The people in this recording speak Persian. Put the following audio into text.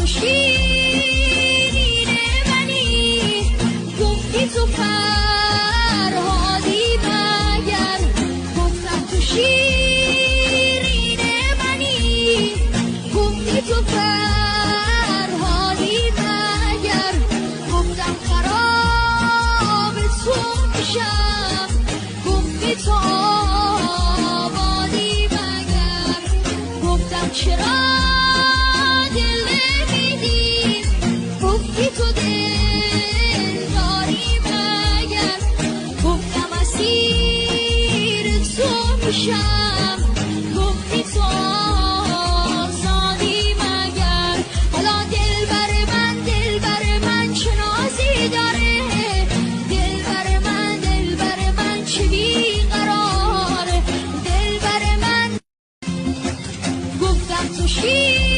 تو شیرین منی، گفتی تو فرهادی مگر. گفتم تو شیرین منی، گفتی تو فرهادی مگر. گفتم خراب تو میشم، گفتی تو آبادی مگر. گفتم چرا دل نمیدی، گفتی تو دل داری مگر. گفتم اسیر تو میشم، گفتی تو آزادی مگر. حالا دلبر من چه نازی داره، دلبر من چه بیقراره. دلبر من گفتم تو شیر